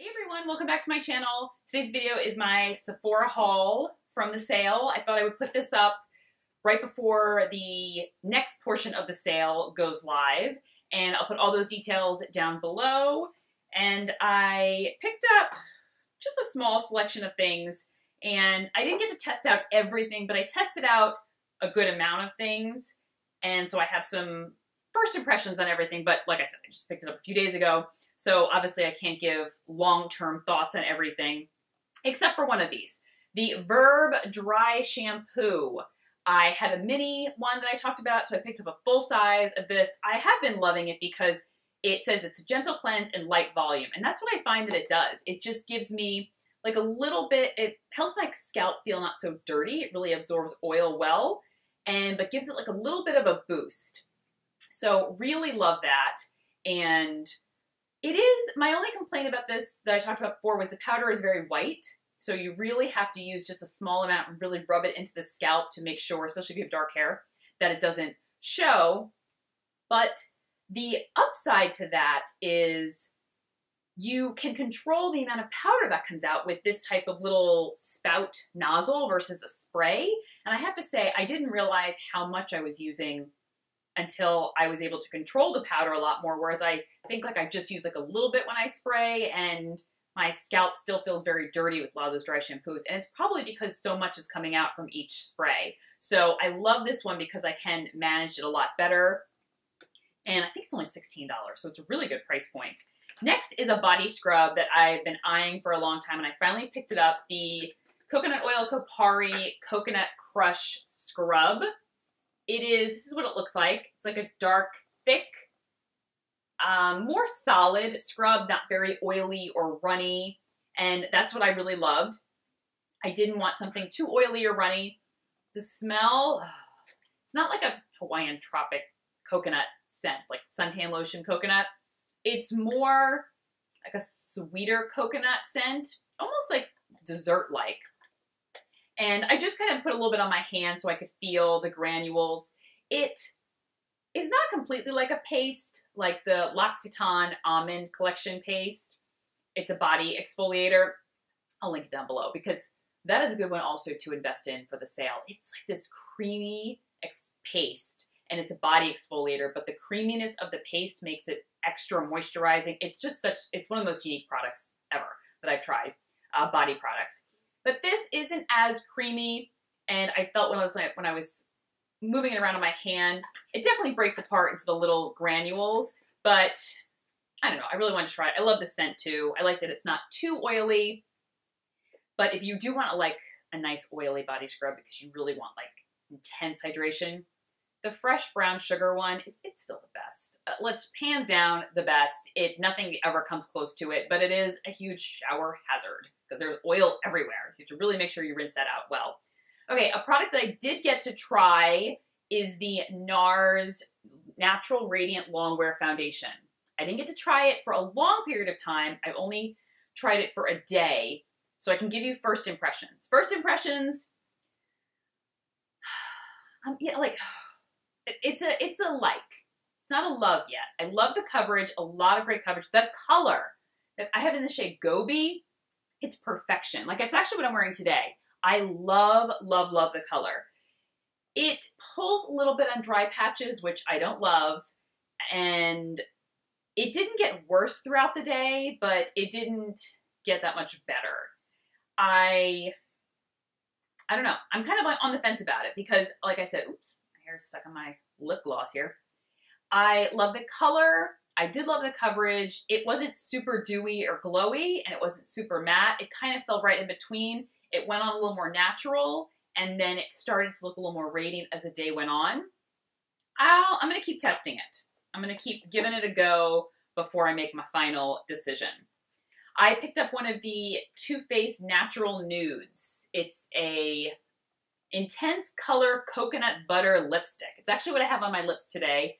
Hey everyone, welcome back to my channel. Today's video is my Sephora haul from the sale. I thought I would put this up right before the next portion of the sale goes live, and I'll put all those details down below. And I picked up just a small selection of things, and I didn't get to test out everything, but I tested out a good amount of things, and so I have some first impressions on everything. But like I said, I just picked it up a few days ago. So obviously I can't give long-term thoughts on everything, except for one of these. The Verb Dry Shampoo. I had a mini one that I talked about, so I picked up a full size of this. I have been loving it because it says it's a gentle cleanse and light volume, and that's what I find that it does. It just gives me like a little bit, it helps my scalp feel not so dirty. It really absorbs oil well, but gives it like a little bit of a boost. So really love that. And it is, my only complaint about this that I talked about before was the powder is very white. So you really have to use just a small amount and really rub it into the scalp to make sure, especially if you have dark hair, that it doesn't show. But the upside to that is you can control the amount of powder that comes out with this type of little spout nozzle versus a spray. And I have to say, I didn't realize how much I was using until I was able to control the powder a lot more, whereas I think like I just use like a little bit when I spray, and my scalp still feels very dirty with a lot of those dry shampoos, and it's probably because so much is coming out from each spray. So I love this one because I can manage it a lot better, and I think it's only $16, so it's a really good price point. Next is a body scrub that I've been eyeing for a long time, and I finally picked it up, the Coconut Oil Campari Coconut Crush Scrub. This is what it looks like. It's like a dark, thick, more solid scrub, not very oily or runny, and that's what I really loved. I didn't want something too oily or runny. The smell, it's not like a Hawaiian tropic coconut scent, like suntan lotion coconut. It's more like a sweeter coconut scent, almost like dessert-like. And I just kind of put a little bit on my hand so I could feel the granules. It is not completely like a paste, like the L'Occitane Almond Collection paste. It's a body exfoliator. I'll link it down below because that is a good one also to invest in for the sale. It's like this creamy paste, and it's a body exfoliator, but the creaminess of the paste makes it extra moisturizing. It's just it's one of the most unique products ever that I've tried, body products. But this isn't as creamy, and I felt when I was moving it around on my hand, it definitely breaks apart into the little granules, but I don't know, I really want to try it. I love the scent too. I like that it's not too oily, but if you do want like a nice oily body scrub because you really want like intense hydration, the fresh brown sugar one, it's still the best. Hands down the best. Nothing ever comes close to it, but it is a huge shower hazard because there's oil everywhere. So you have to really make sure you rinse that out well. Okay, a product that I did get to try is the NARS Natural Radiant Longwear Foundation. I didn't get to try it for a long period of time. I've only tried it for a day, so I can give you first impressions. First impressions, yeah, like, it's a like. It's not a love yet. I love the coverage, a lot of great coverage. The color that I have in the shade Gobi, it's perfection. Like, it's actually what I'm wearing today. I love, love, love the color. It pulls a little bit on dry patches, which I don't love, and it didn't get worse throughout the day, but it didn't get that much better. I don't know. I'm kind of on the fence about it because, like I said, oops, my hair is stuck on my lip gloss here. I love the color. I did love the coverage. It wasn't super dewy or glowy, and it wasn't super matte. It kind of fell right in between. It went on a little more natural, and then it started to look a little more radiant as the day went on. I'm going to keep testing it. I'm going to keep giving it a go before I make my final decision. I picked up one of the Too Faced Natural Nudes. It's a intense color coconut butter lipstick. It's actually what I have on my lips today.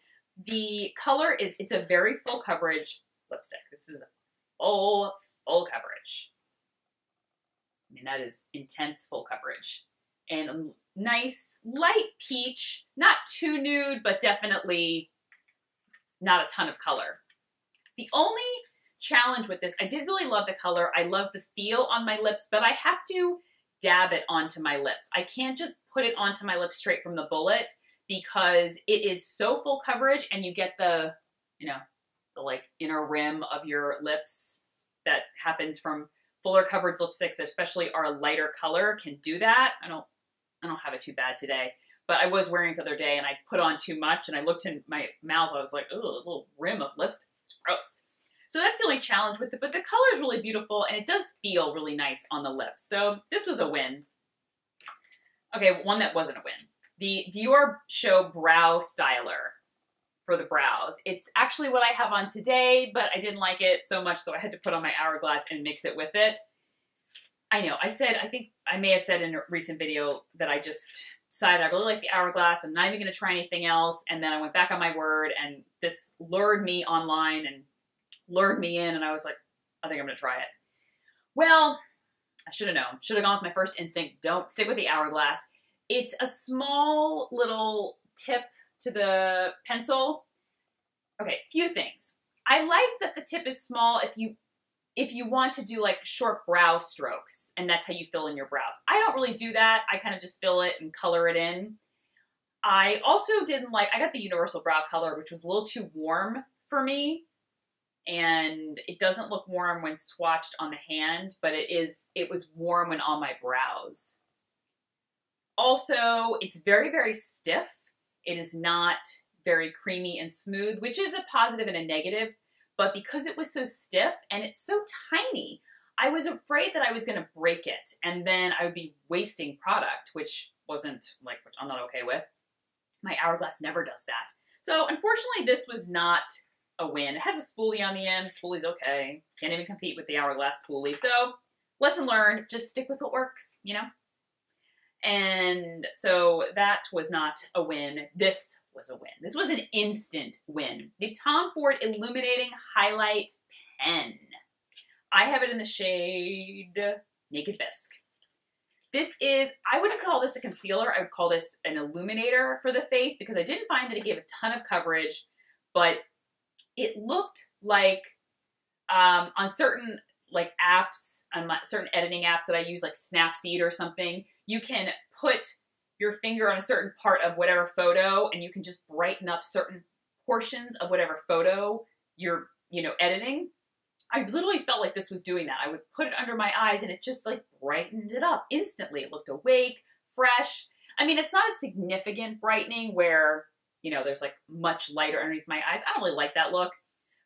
The color it's a very full coverage lipstick. This is full coverage. I mean, that is intense full coverage. And a nice light peach, not too nude, but definitely not a ton of color. The only challenge with this. I did really love the color. I love the feel on my lips, but I have to dab it onto my lips. I can't just put it onto my lips straight from the bullet because it is so full coverage and you get the, you know, the like inner rim of your lips that happens from fuller coverage lipsticks, especially our lighter color, can do that. I don't have it too bad today, but I was wearing it the other day and I put on too much and I looked in my mouth. I was like, oh, a little rim of lipstick. It's gross. So that's the only challenge with it, but the color is really beautiful and it does feel really nice on the lips. So this was a win. Okay, one that wasn't a win. The Dior Show Brow Styler for the brows. It's actually what I have on today, but I didn't like it so much, so I had to put on my Hourglass and mix it with it. I know, I think I may have said in a recent video that I just decided I really like the Hourglass. I'm not even going to try anything else. And then I went back on my word and this lured me online and lured me in and I was like, I think I'm going to try it. Well, I should have known. Should have gone with my first instinct. Don't stick with the Hourglass. It's a small little tip to the pencil. Okay, few things. I like that the tip is small if you want to do like short brow strokes and that's how you fill in your brows. I don't really do that. I kind of just fill it and color it in. I also didn't like, I got the universal brow color, which was a little too warm for me. And it doesn't look warm when swatched on the hand, but it was warm when on my brows. Also, it's very, very stiff. It is not very creamy and smooth, which is a positive and a negative. But because it was so stiff and it's so tiny, I was afraid that I was going to break it and then I would be wasting product, which I'm not okay with. My Hourglass never does that. So unfortunately, this was not a win. It has a spoolie on the end. Spoolie's okay. Can't even compete with the Hourglass spoolie. So lesson learned, just stick with what works, you know? And so that was not a win. This was a win. This was an instant win. The Tom Ford Illuminating Highlight Pen. I have it in the shade Naked Bisque. This is, I wouldn't call this a concealer. I would call this an illuminator for the face because I didn't find that it gave a ton of coverage, but it looked like on certain like apps, on certain editing apps that I use, like Snapseed or something, you can put your finger on a certain part of whatever photo and you can just brighten up certain portions of whatever photo you're, editing. I literally felt like this was doing that. I would put it under my eyes and it just like brightened it up instantly. It looked awake, fresh. I mean, it's not a significant brightening where, there's like much lighter underneath my eyes. I don't really like that look,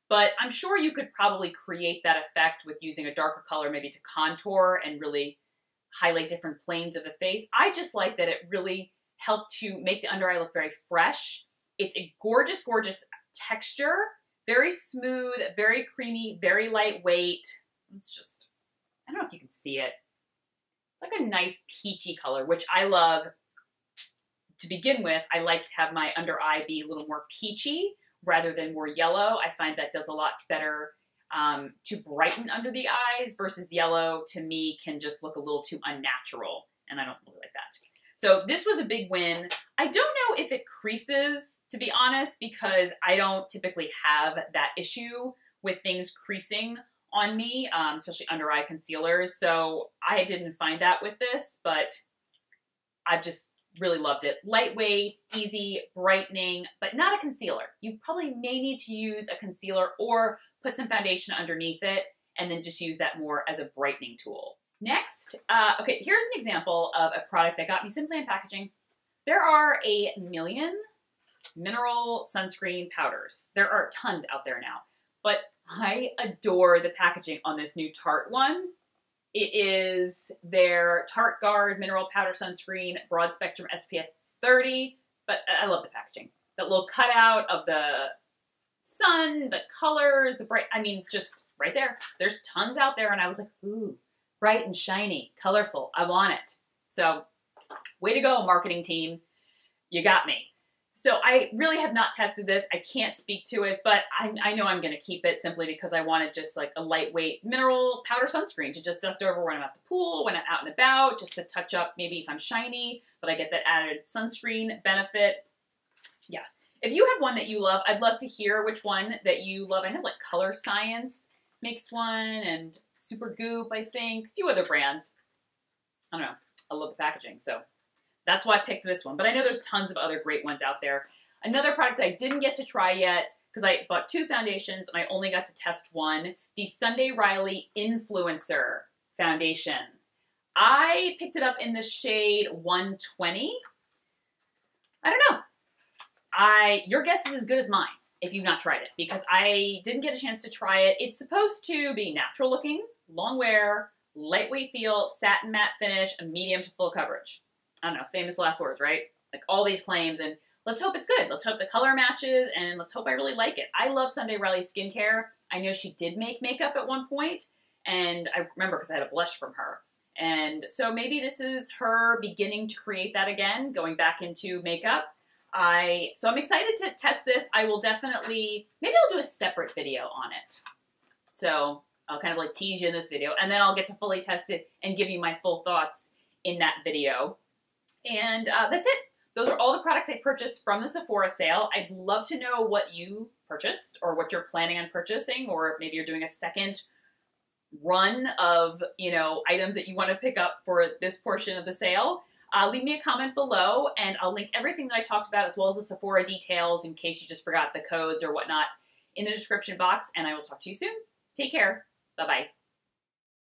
but I'm sure you could probably create that effect with using a darker color, maybe to contour and really highlight different planes of the face. I just like that it really helped to make the under eye look very fresh. It's a gorgeous, gorgeous texture. Very smooth, very creamy, very lightweight. It's just, I don't know if you can see it. It's like a nice peachy color, which I love. To begin with, I like to have my under eye be a little more peachy rather than more yellow. I find that does a lot better to brighten under the eyes versus yellow, to me, can just look a little too unnatural, and I don't really like that. So this was a big win. I don't know if it creases, to be honest, because I don't typically have that issue with things creasing on me, especially under eye concealers. So I didn't find that with this, but I've just really loved it. Lightweight, easy, brightening, but not a concealer. You probably may need to use a concealer or put some foundation underneath it and then just use that more as a brightening tool. Next, okay, here's an example of a product that got me simply in packaging. There are a million mineral sunscreen powders. There are tons out there now, but I adore the packaging on this new Tarte one. It is their Tarte Guard Mineral Powder Sunscreen, Broad Spectrum SPF 30, but I love the packaging. That little cutout of the sun, the colors, the bright, I mean, just right there. There's tons out there, and I was like, ooh, bright and shiny, colorful, I want it. So, way to go, marketing team. You got me. So I really have not tested this. I can't speak to it, but I know I'm going to keep it simply because I wanted just like a lightweight mineral powder sunscreen to just dust over when I'm at the pool, when I'm out and about, just to touch up maybe if I'm shiny, but I get that added sunscreen benefit. Yeah. If you have one that you love, I'd love to hear which one that you love. I know like Color Science makes one, and Super Goop, I think. A few other brands. I don't know. I love the packaging, so that's why I picked this one. But I know there's tons of other great ones out there. Another product that I didn't get to try yet, because I bought 2 foundations and I only got to test one, the Sunday Riley Influencer Foundation. I picked it up in the shade 120. I don't know. Your guess is as good as mine if you've not tried it, because I didn't get a chance to try it. It's supposed to be natural looking, long wear, lightweight feel, satin matte finish, and medium to full coverage. I don't know, famous last words, right? Like all these claims, and let's hope it's good. Let's hope the color matches, and let's hope I really like it. I love Sunday Riley skincare. I know she did make makeup at one point, and I remember because I had a blush from her. And so maybe this is her beginning to create that again, going back into makeup. So I'm excited to test this. I will definitely, maybe I'll do a separate video on it. So I'll kind of like tease you in this video, and then I'll get to fully test it and give you my full thoughts in that video. And that's it. Those are all the products I purchased from the Sephora sale. I'd love to know what you purchased or what you're planning on purchasing, or maybe you're doing a second run of, you know, items that you want to pick up for this portion of the sale. Leave me a comment below, and I'll link everything that I talked about as well as the Sephora details in case you just forgot the codes or whatnot in the description box, and I will talk to you soon. Take care. Bye-bye.